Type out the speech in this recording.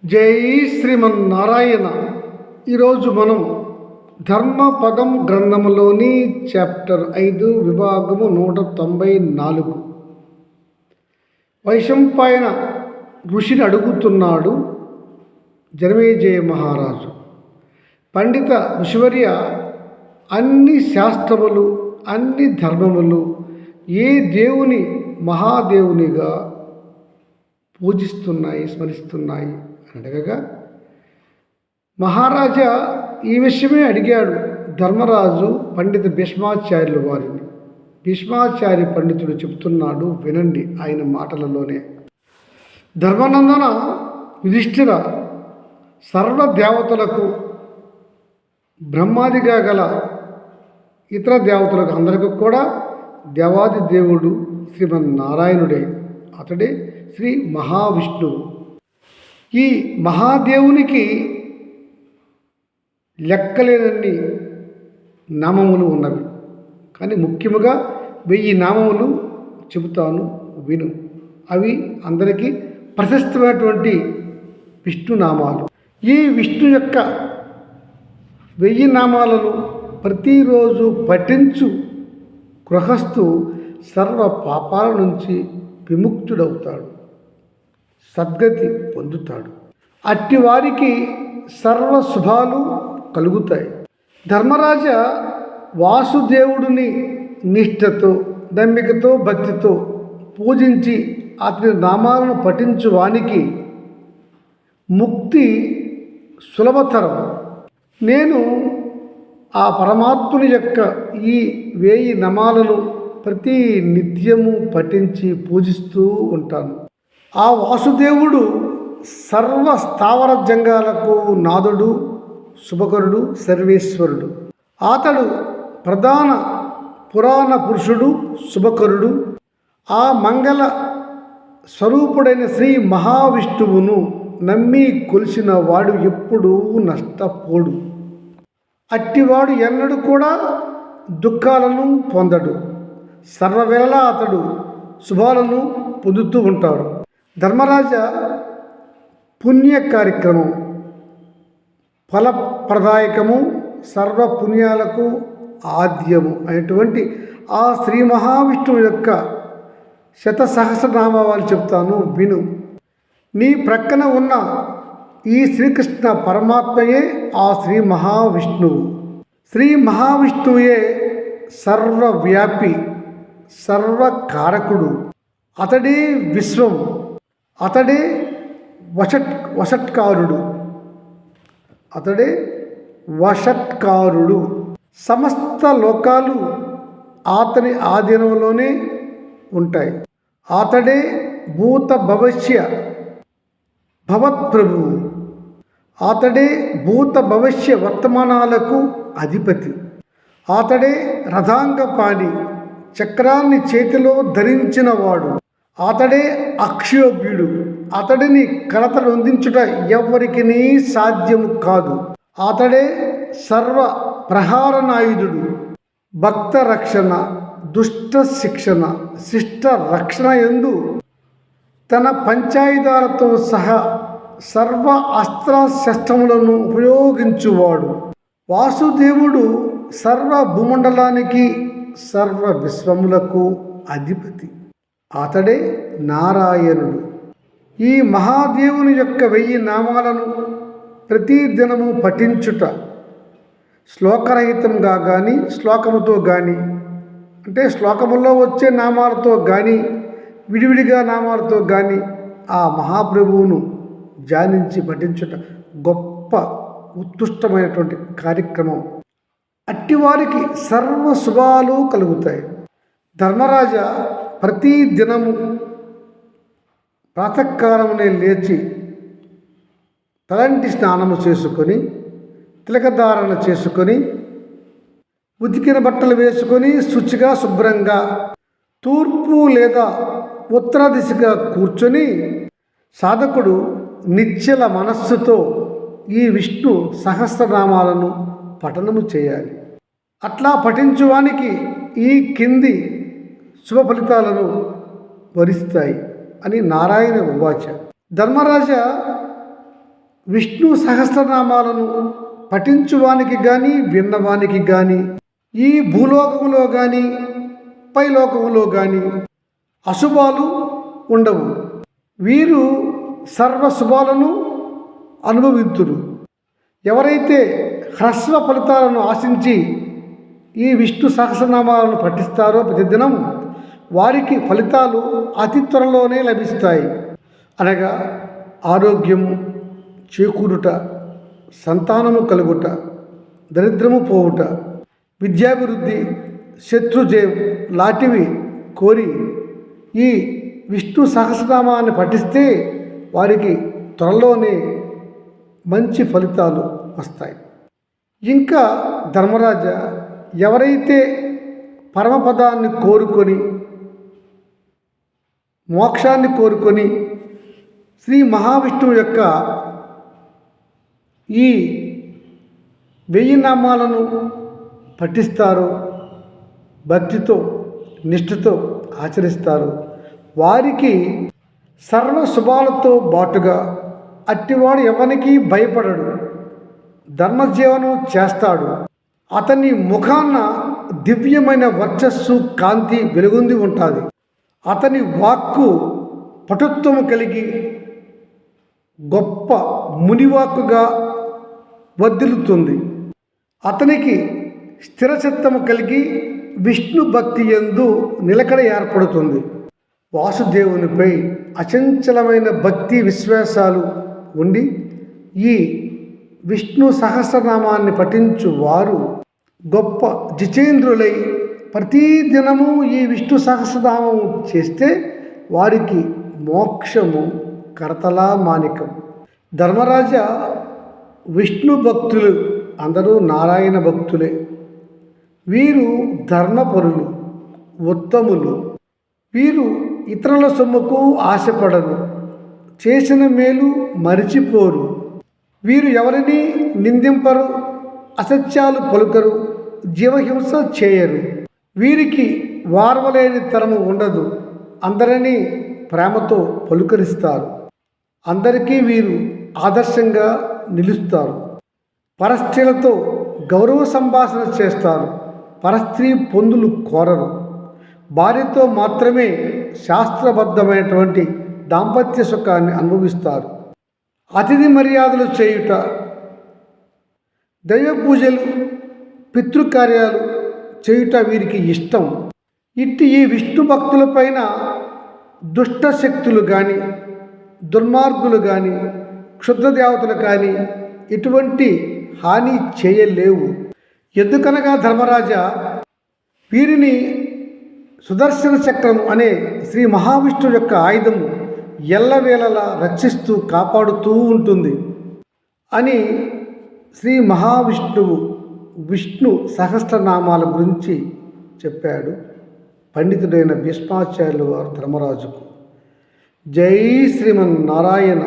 జై శ్రీమన్నారాయణ. ఈరోజు మనం ధర్మపదం గ్రంథములోని చాప్టర్ 5 విభాగము 194 వైశంపాయన ఋషిని అడుగుతున్నాడు జనమేజయ మహారాజు. పండిత ఋషివర్య, అన్ని శాస్త్రములు అన్ని ధర్మములు ఏ దేవుని మహాదేవునిగా పూజిస్తున్నాయి, స్మరిస్తున్నాయి అని అడగగా మహారాజా ఈ విషయమే అడిగాడు ధర్మరాజు పండిత భీష్మాచార్యుల వారిని. భీష్మాచార్య పండితుడు చెబుతున్నాడు, వినండి ఆయన మాటలలోనే. ధర్మనందన యుధిష్ఠిర, సర్వదేవతలకు బ్రహ్మాదిగా గల ఇతర దేవతలకు అందరికీ కూడా దేవాది దేవుడు శ్రీమన్నారాయణుడే. అతడే శ్రీ మహావిష్ణువు. ఈ మహాదేవునికి లెక్కలేనన్ని నామములు ఉన్నవి, కానీ ముఖ్యముగా 1000 నామములు చెబుతాను, విను. అవి అందరికీ ప్రశస్తమైనటువంటి విష్ణు నామాలు. ఈ విష్ణు యొక్క 1000 నామాలను ప్రతిరోజు పఠించు గృహస్థు సర్వ పాపాల నుంచి విముక్తుడవుతాడు, సద్గతి పొందుతాడు. అట్టి వారికి సర్వ శుభాలు కలుగుతాయి. ధర్మరాజ, వాసుదేవుడిని నిష్ఠతో, నమ్మికతో, భక్తితో పూజించి అతని నామాలను పఠించు వానికి ముక్తి సులభతరం. నేను ఆ పరమాత్ముని యొక్క ఈ 1000 నామాలను ప్రతి నిత్యము పఠించి పూజిస్తూ ఉంటాను. ఆ వాసుదేవుడు సర్వ స్థావర జంగాలకు నాదుడు, శుభకరుడు, సర్వేశ్వరుడు. అతడు ప్రధాన పురాణ పురుషుడు, శుభకరుడు. ఆ మంగళ స్వరూపుడైన శ్రీ మహావిష్ణువును నమ్మి కొలిసిన వాడు ఎప్పుడూ నష్టపోడు. అట్టివాడు ఎన్నడూ కూడా దుఃఖాలను పొందడు. సర్వవేళలా అతడు శుభాలను పొందుతూ ఉంటాడు. ధర్మరాజ, పుణ్య కార్యక్రమం ఫలప్రదాయకము, సర్వ పుణ్యాలకు ఆద్యము అయినటువంటి ఆ శ్రీ మహావిష్ణువు యొక్క శతసహస్రనామాలు చెప్తాను, విను. నీ ప్రక్కన ఉన్న ఈ శ్రీకృష్ణ పరమాత్మయే ఆ శ్రీ మహావిష్ణువు. శ్రీ మహావిష్ణువే సర్వవ్యాపి, సర్వకారకుడు. అతడే విశ్వం, అతడే వషట్కారుడు, అతడే వషట్కారుడు. సమస్త లోకాలు అతని ఆధీనంలోనే ఉంటాయి. అతడే భూత భవిష్య భవత్ప్రభువు. అతడే భూత భవిష్య వర్తమానాలకు అధిపతి. అతడే రథాంగపాణి, చక్రాన్ని చేతిలో ధరించినవాడు. అతడే అక్షోభ్యుడు. అతడిని కలతలొందించుట ఎవ్వరికి సాధ్యము కాదు. అతడే సర్వ ప్రహారనాయుధుడు. భక్త రక్షణ, దుష్ట శిక్షణ, శిష్ట రక్షణ యందు తన పంచాయుధాలతో సహా సర్వ అస్త్ర శస్త్రములను ఉపయోగించువాడు. వాసుదేవుడు సర్వ భూమండలానికి, సర్వ విశ్వములకు అధిపతి. అతడే నారాయణుడు. ఈ మహాదేవుని యొక్క 1000 నామాలను ప్రతి దినము పఠించుట శ్లోకరహితంగా కానీ, శ్లోకముతో కానీ, అంటే శ్లోకములో వచ్చే నామాలతో కానీ, విడివిడిగా నామాలతో కానీ ఆ మహాప్రభువును ధ్యానించి పఠించుట గొప్ప ఉత్కృష్టమైనటువంటి కార్యక్రమం. అట్టివారికి సర్వ శుభాలు కలుగుతాయి. ధర్మరాజ, ప్రతి దినము ప్రాతకాలమునే లేచి తలంటి స్నానము చేసుకొని, తిలకధారణ చేసుకొని, ఉతికిన బట్టలు వేసుకొని శుచిగా శుభ్రంగా తూర్పు లేదా ఉత్తర దిశగా కూర్చొని సాధకుడు నిశ్చల మనస్సుతో ఈ విష్ణు సహస్రనామాలను పఠనము చేయాలి. అట్లా పఠించువానికి ఈ కింది శుభ ఫలితాలను వరిస్తాయి అని నారాయణ ఉవాచ. ధర్మరాజ, విష్ణు సహస్రనామాలను పఠించువానికి కానీ విన్నవానికి కానీ ఈ భూలోకంలో కానీ పైలోకంలో కానీ అశుభాలు ఉండవు. వీరు సర్వ శుభాలను అనుభవింతురు. ఎవరైతే హ్రస్వ ఫలితాలను ఆశించి ఈ విష్ణు సహస్రనామాలను పఠిస్తారో ప్రతిదినం వారికి ఫలితాలు అతి త్వరలోనే లభిస్తాయి. అనగా ఆరోగ్యము చేకూరుట, సంతానము కలుగుట, దరిద్రము పోవుట, విద్యాభివృద్ధి, శత్రుజయం లాంటివి కోరి ఈ విష్ణు సహస్రనామాన్ని పఠిస్తే వారికి త్వరలోనే మంచి ఫలితాలు వస్తాయి. ఇంకా ధర్మరాజా, ఎవరైతే పరమపదాన్ని కోరుకొని మోక్షాన్ని కోరుకొని శ్రీ మహావిష్ణువు యొక్క ఈ 1000 నామాలను పఠిస్తారో, భక్తితో నిష్ఠతో ఆచరిస్తారు, వారికి సర్వ శుభాలతో బాటుగా అట్టివాడు ఎవరికి భయపడడు, ధర్మజీవనం చేస్తాడు. అతని ముఖాన దివ్యమైన వర్చస్సు కాంతి వెలుగొంది ఉంటుంది. అతని వాక్కు పటుత్వము కలిగి గొప్ప మునివాక్కుగా వర్ధిల్లుతుంది. అతనికి స్థిరచిత్తము కలిగి విష్ణు భక్తి యందు నిలకడ ఏర్పడుతుంది. వాసుదేవునిపై అచంచలమైన భక్తి విశ్వాసాలు ఉండి ఈ విష్ణు సహస్రనామాన్ని పఠించు వారు గొప్ప జితేంద్రులై ప్రతిదినము ఈ విష్ణు సహస్రనామం చేస్తే వారికి మోక్షము కరతలా మాణికం. ధర్మరాజా, విష్ణు భక్తులు అందరూ నారాయణ భక్తులే. వీరు ధర్మపరులు, ఉత్తములు. వీరు ఇతరుల సొమ్ముకు ఆశపడరు, చేసిన మేలు మరిచిపోరు. వీరు ఎవరిని నిందింపరు, అసత్యాలు పలుకరు, జీవహింస చేయరు. వీరికి వారవలేని తరము ఉండదు. అందరినీ ప్రేమతో పలుకరిస్తారు. అందరికీ వీరు ఆదర్శంగా నిలుస్తారు. పరస్త్రీలతో గౌరవ సంభాషణ చేస్తారు. పరస్త్రీ పొందులు కోరరు. భార్యతో మాత్రమే శాస్త్రబద్ధమైనటువంటి దాంపత్య సుఖాన్ని అనుభవిస్తారు. అతిథి మర్యాదలు చేయుట, దైవ పూజలు, పితృకార్యాలు చేయుట వీరికి ఇష్టం. ఇట్టి ఈ విష్ణు భక్తులపైన దుష్ట శక్తులు కానీ, దుర్మార్గులు కానీ, క్షుద్రదేవతలు కానీ ఎటువంటి హాని చేయలేవు. ఎందుకనగా ధర్మరాజా, వీరిని సుదర్శన చక్రం అనే శ్రీ మహావిష్ణువు యొక్క ఆయుధము ఎల్లవేళలా రక్షిస్తూ కాపాడుతూ ఉంటుంది అని శ్రీ మహావిష్ణువు విష్ణు సహస్రనామాల గురించి చెప్పాడు పండితుడైన భీష్మాచార్యులు వారు ధర్మరాజుకు. జై శ్రీమన్నారాయణ.